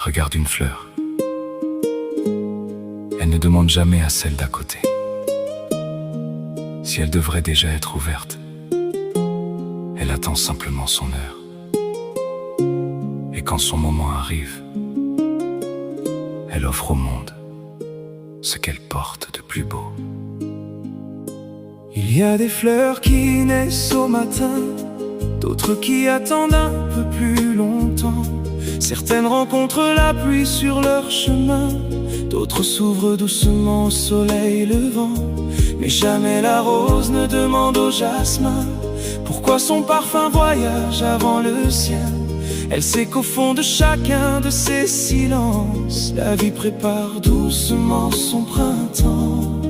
Regarde une fleur. Elle ne demande jamais à celle d'à côté si elle devrait déjà être ouverte. Elle attend simplement son heure. Et quand son moment arrive, elle offre au monde ce qu'elle porte de plus beau. Il y a des fleurs qui naissent au matin, d'autres qui attendent un peu plus longtemps. Certaines rencontrent la pluie sur leur chemin, d'autres s'ouvrent doucement au soleil levant. Mais jamais la rose ne demande au jasmin pourquoi son parfum voyage avant le sien. Elle sait qu'au fond de chacun de ces silences, la vie prépare doucement son printemps.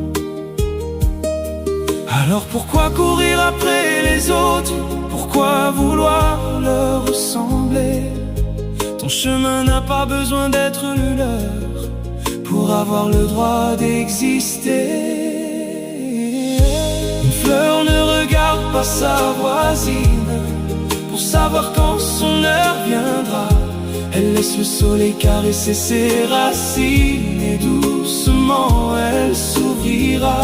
Alors pourquoi courir après les autres? Pourquoi vouloir leur ressembler? Ton chemin n'a pas besoin d'être le leur pour avoir le droit d'exister. Une fleur ne regarde pas sa voisine pour savoir quand son heure viendra. Elle laisse le soleil caresser ses racines et doucement elle s'ouvrira.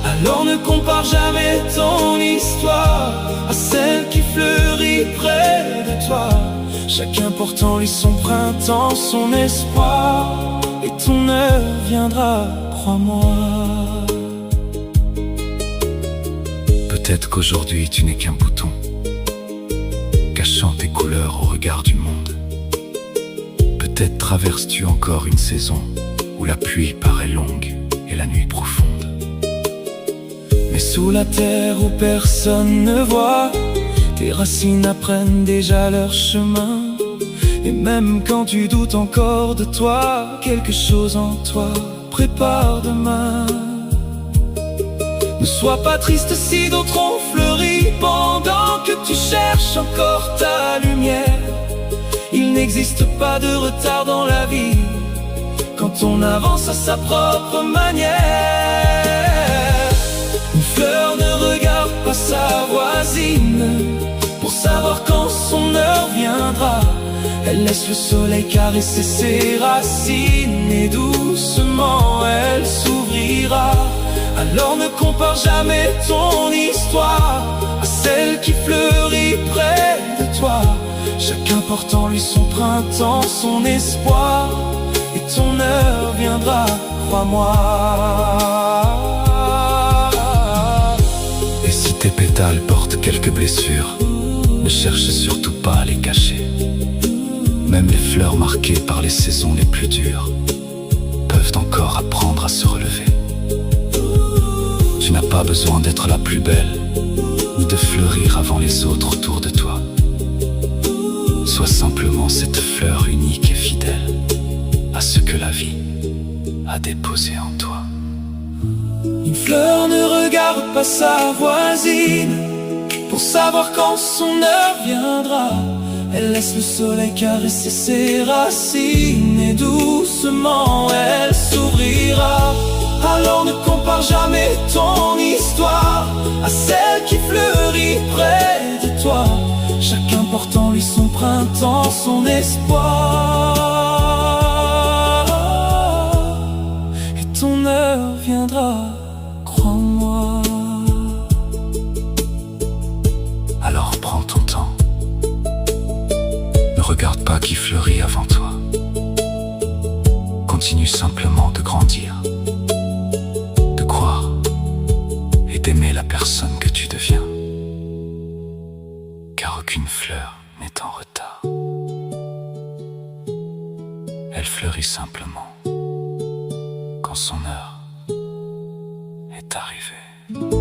Alors ne compare jamais ton histoire à celle qui fleurit près de toi. Chacun porte en lui son printemps, son espoir, et ton heure viendra, crois-moi. Peut-être qu'aujourd'hui tu n'es qu'un bouton, cachant tes couleurs au regard du monde. Peut-être traverses-tu encore une saison où la pluie paraît longue et la nuit profonde. Mais sous la terre où personne ne voit, tes racines apprennent déjà leur chemin. Et même quand tu doutes encore de toi, quelque chose en toi prépare demain. Ne sois pas triste si d'autres ont fleuri pendant que tu cherches encore ta lumière. Il n'existe pas de retard dans la vie quand on avance à sa propre manière. Une fleur ne regarde pas sa voisine pour savoir quand son heure viendra. Elle laisse le soleil caresser ses racines et doucement elle s'ouvrira. Alors ne compare jamais ton histoire à celle qui fleurit près de toi. Chacun porte en lui son printemps, son espoir, et ton heure viendra, crois-moi. Et si tes pétales portent quelques blessures, ne cherche surtout pas à les cacher. Même les fleurs marquées par les saisons les plus dures peuvent encore apprendre à se relever. Tu n'as pas besoin d'être la plus belle, ni de fleurir avant les autres autour de toi. Sois simplement cette fleur unique et fidèle à ce que la vie a déposé en toi. Une fleur ne regarde pas sa voisine pour savoir quand son heure viendra. Elle laisse le soleil caresser ses racines et doucement elle s'ouvrira. Alors ne compare jamais ton histoire à celle qui fleurit près de toi. Chacun porte en lui son printemps, son espoir, et ton heure viendra, crois-moi. Alors prends ton temps. Ne regarde pas qui fleurit avant toi. Continue simplement de grandir, de croire et d'aimer la personne que tu deviens. Car aucune fleur n'est en retard. Elle fleurit simplement quand son heure est arrivée.